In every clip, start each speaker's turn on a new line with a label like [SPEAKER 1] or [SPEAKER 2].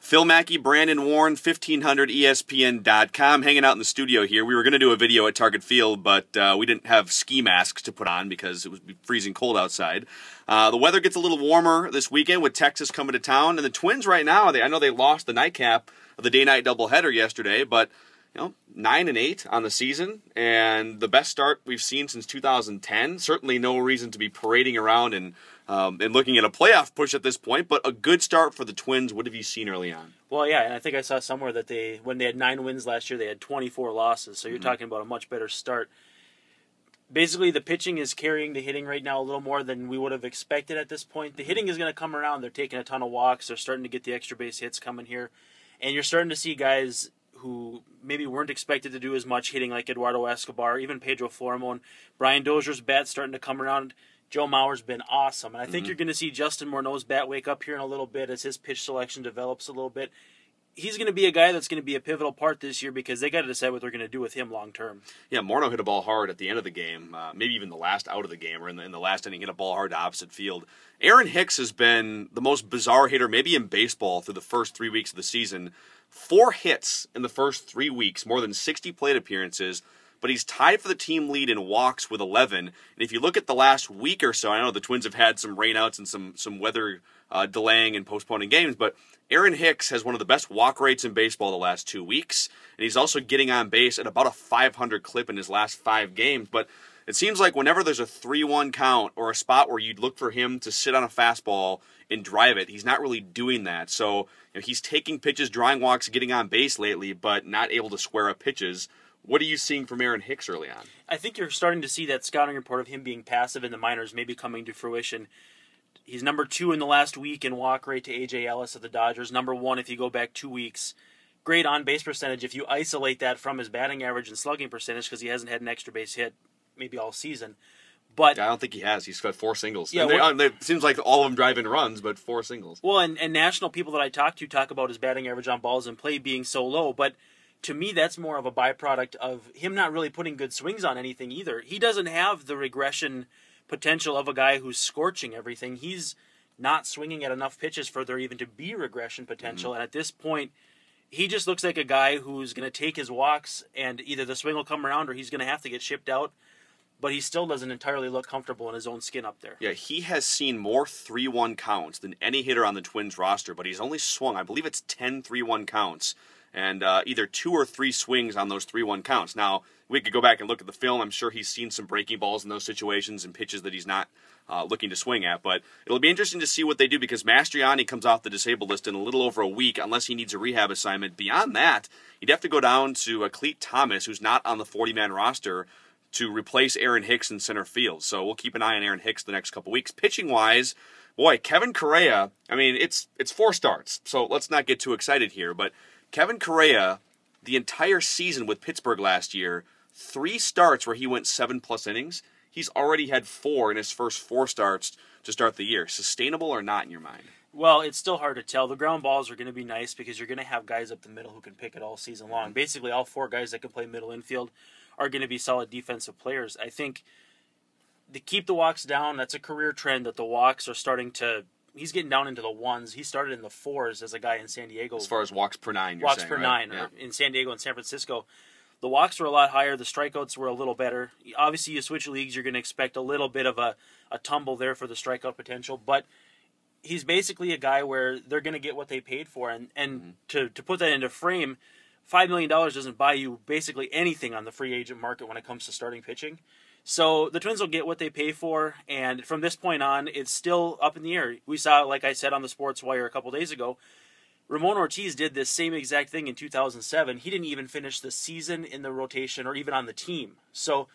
[SPEAKER 1] Phil Mackey, Brandon Warne, 1500ESPN.com, hanging out in the studio here. We were going to do a video at Target Field, but we didn't have ski masks to put on because it was freezing cold outside. The weather gets a little warmer this weekend with Texas coming to town, and the Twins right now, I know they lost the nightcap of the day-night doubleheader yesterday, but 9-8 on the season, and the best start we've seen since 2010. Certainly no reason to be parading around and looking at a playoff push at this point, but a good start for the Twins. What have you seen early on?
[SPEAKER 2] Well, yeah, and I think I saw somewhere that when they had 9 wins last year, they had 24 losses, so you're talking about a much better start. Basically, the pitching is carrying the hitting right now a little more than we would have expected at this point. The hitting is going to come around. They're taking a ton of walks. They're starting to get the extra base hits coming here, and you're starting to see guys who maybe weren't expected to do as much hitting, like Eduardo Escobar, even Pedro Flormon. Brian Dozier's bat starting to come around. Joe Mauer's been awesome, and I think you're going to see Justin Morneau's bat wake up here in a little bit as his pitch selection develops a little bit. He's going to be a guy that's going to be a pivotal part this year because they got to decide what they're going to do with him long term. Yeah,
[SPEAKER 1] Morneau hit a ball hard at the end of the game, maybe even the last out of the game, or in the last inning, hit a ball hard to opposite field. Aaron Hicks has been the most bizarre hitter maybe in baseball through the first 3 weeks of the season. 4 hits in the first 3 weeks, more than 60 plate appearances, but he's tied for the team lead in walks with 11. And if you look at the last week or so, I know the Twins have had some rainouts and some weather delaying and postponing games, but Aaron Hicks has one of the best walk rates in baseball the last 2 weeks, and he's also getting on base at about a 500 clip in his last 5 games. But it seems like whenever there's a 3-1 count or a spot where you'd look for him to sit on a fastball and drive it, he's not really doing that. So he's taking pitches, drawing walks, getting on base lately, but not able to square up pitches. What are you seeing from Aaron Hicks early on?
[SPEAKER 2] I think you're starting to see that scouting report of him being passive in the minors maybe coming to fruition. He's number 2 in the last week in walk rate to A.J. Ellis of the Dodgers. Number 1 if you go back 2 weeks. Great on-base percentage if you isolate that from his batting average and slugging percentage because he hasn't had an extra base hit maybe all season. But
[SPEAKER 1] I don't think he has. He's got 4 singles. Yeah, it seems like all of them drive in runs, but 4 singles.
[SPEAKER 2] Well, and national people that I talk about his batting average on balls in play being so low, but to me, that's more of a byproduct of him not really putting good swings on anything either. He doesn't have the regression potential of a guy who's scorching everything. He's not swinging at enough pitches for there even to be regression potential. And at this point, he just looks like a guy who's going to take his walks and either the swing will come around or he's going to have to get shipped out. But he still doesn't entirely look comfortable in his own skin up there.
[SPEAKER 1] Yeah, he has seen more 3-1 counts than any hitter on the Twins roster, but he's only swung, I believe it's 10 3-1 counts. And either 2 or 3 swings on those 3-1 counts. Now, we could go back and look at the film. I'm sure he's seen some breaking balls in those situations and pitches that he's not looking to swing at. But it'll be interesting to see what they do because Mastriani comes off the disabled list in a little over a week unless he needs a rehab assignment. Beyond that, you'd have to go down to Clete Thomas, who's not on the 40-man roster, to replace Aaron Hicks in center field. So we'll keep an eye on Aaron Hicks the next couple weeks. Pitching-wise, boy, Kevin Correia, I mean, it's 4 starts, so let's not get too excited here, but Kevin Correia, the entire season with Pittsburgh last year, 3 starts where he went 7+ innings. He's already had 4 in his first 4 starts to start the year. Sustainable or not in your mind?
[SPEAKER 2] Well, it's still hard to tell. The ground balls are going to be nice because you're going to have guys up the middle who can pick it all season long. Basically, all 4 guys that can play middle infield are going to be solid defensive players. I think to keep the walks down, that's a career trend that the walks are starting to... He's getting down into the 1s. He started in the 4s as a guy in San Diego.
[SPEAKER 1] As far as walks per 9, you're
[SPEAKER 2] walks
[SPEAKER 1] saying,
[SPEAKER 2] per
[SPEAKER 1] right?
[SPEAKER 2] 9 yeah. In San Diego and San Francisco. The walks were a lot higher. The strikeouts were a little better. Obviously, you switch leagues, you're going to expect a little bit of a tumble there for the strikeout potential. But he's basically a guy where they're going to get what they paid for. And to put that into frame, $5 million doesn't buy you basically anything on the free agent market when it comes to starting pitching. So the Twins will get what they pay for, and from this point on, it's still up in the air. We saw, like I said on the Sports Wire a couple days ago, Ramon Ortiz did this same exact thing in 2007. He didn't even finish the season in the rotation or even on the team. So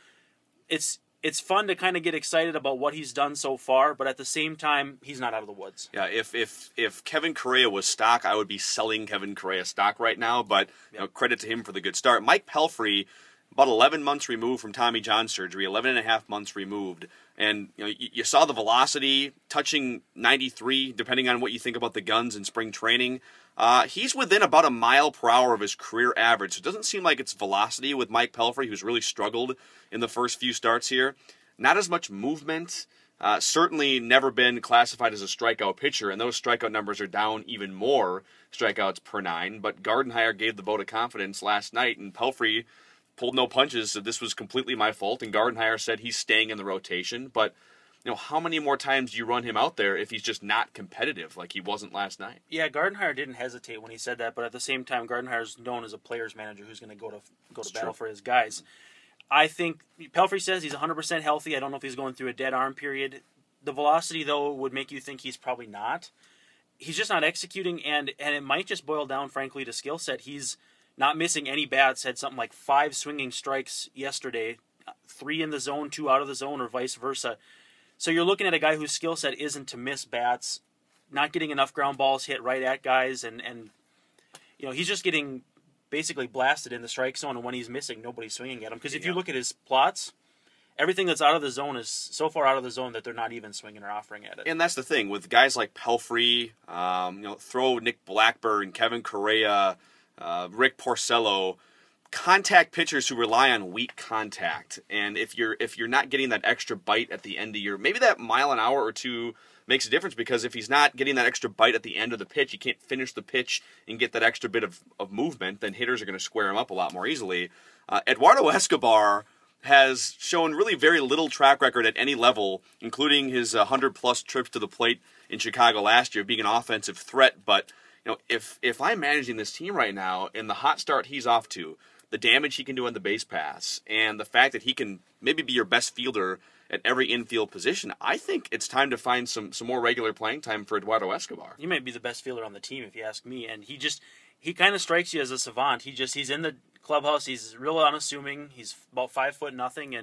[SPEAKER 2] it's fun to kind of get excited about what he's done so far, but at the same time, he's not out of the woods.
[SPEAKER 1] Yeah, if Kevin Correia was stock, I would be selling Kevin Correia stock right now, but credit to him for the good start. Mike Pelfrey, about 11 months removed from Tommy John surgery, 11.5 months removed. And you saw the velocity touching 93, depending on what you think about the guns in spring training. He's within about 1 mile per hour of his career average. So it doesn't seem like it's velocity with Mike Pelfrey, who's really struggled in the first few starts here. Not as much movement. certainly never been classified as a strikeout pitcher, and those strikeout numbers are down even more, strikeouts per 9. But Gardenhire gave the vote of confidence last night, and Pelfrey pulled no punches, said this was completely my fault, and Gardenhire said he's staying in the rotation. But how many more times do you run him out there if he's just not competitive like he wasn't last night?
[SPEAKER 2] Yeah, Gardenhire didn't hesitate when he said that, but at the same time, Gardenhire's known as a player's manager who's going to go to battle for his guys. I think Pelfrey says he's 100% healthy. I don't know if he's going through a dead arm period. The velocity, though, would make you think he's probably not. He's just not executing, and it might just boil down, frankly, to skill set. He's not missing any bats, had something like 5 swinging strikes yesterday, 3 in the zone, 2 out of the zone, or vice versa. So you're looking at a guy whose skill set isn't to miss bats, not getting enough ground balls hit right at guys, and he's just getting basically blasted in the strike zone, and when he's missing, nobody's swinging at him. Because if you look at his plots, everything that's out of the zone is so far out of the zone that they're not even swinging or offering at it.
[SPEAKER 1] And that's the thing with guys like Pelfrey, throw Nick Blackburn, Kevin Correia, Rick Porcello, contact pitchers who rely on weak contact. And if you're not getting that extra bite at the end of maybe that mile an hour or two makes a difference, because if he's not getting that extra bite at the end of the pitch, he can't finish the pitch and get that extra bit of movement, then hitters are going to square him up a lot more easily. Eduardo Escobar has shown really very little track record at any level, including his 100-plus trips to the plate in Chicago last year, being an offensive threat. But if I'm managing this team right now, and the hot start he's off to, the damage he can do on the base pass, and the fact that he can maybe be your best fielder at every infield position, I think it's time to find some more regular playing time for Eduardo Escobar.
[SPEAKER 2] He might be the best fielder on the team, if you ask me. And he kind of strikes you as a savant. He's in the clubhouse. He's real unassuming. He's about 5'0",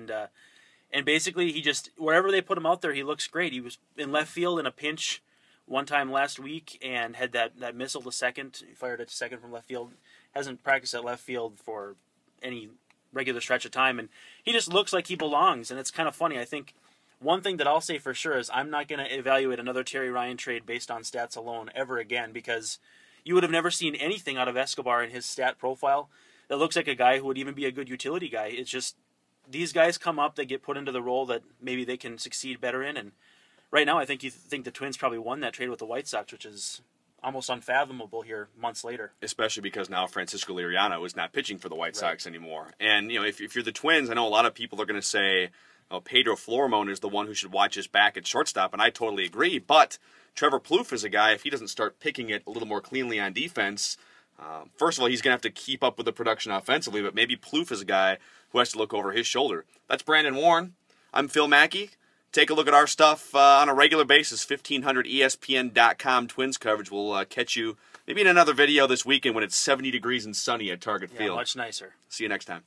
[SPEAKER 2] and basically wherever they put him out there, he looks great. He was in left field in a pinch one time last week and had that missile to second. He fired it to second from left field. Hasn't practiced at left field for any regular stretch of time, and he just looks like he belongs. And it's kind of funny. I think one thing that I'll say for sure is I'm not going to evaluate another Terry Ryan trade based on stats alone ever again, because you would have never seen anything out of Escobar in his stat profile that looks like a guy who would even be a good utility guy. It's just these guys come up, they get put into the role that maybe they can succeed better in, and right now I think the Twins probably won that trade with the White Sox, which is almost unfathomable here months later.
[SPEAKER 1] Especially because now Francisco Liriano is not pitching for the White Sox anymore. And, if you're the Twins, I know a lot of people are going to say, Pedro Flormon is the one who should watch his back at shortstop, and I totally agree. But Trevor Plouffe is a guy, if he doesn't start picking it a little more cleanly on defense, first of all, he's going to have to keep up with the production offensively, but maybe Plouffe is a guy who has to look over his shoulder. That's Brandon Warne. I'm Phil Mackey. Take a look at our stuff on a regular basis. 1500ESPN.com Twins coverage. We'll catch you maybe in another video this weekend when it's 70 degrees and sunny at Target Field.
[SPEAKER 2] Much nicer.
[SPEAKER 1] See you next time.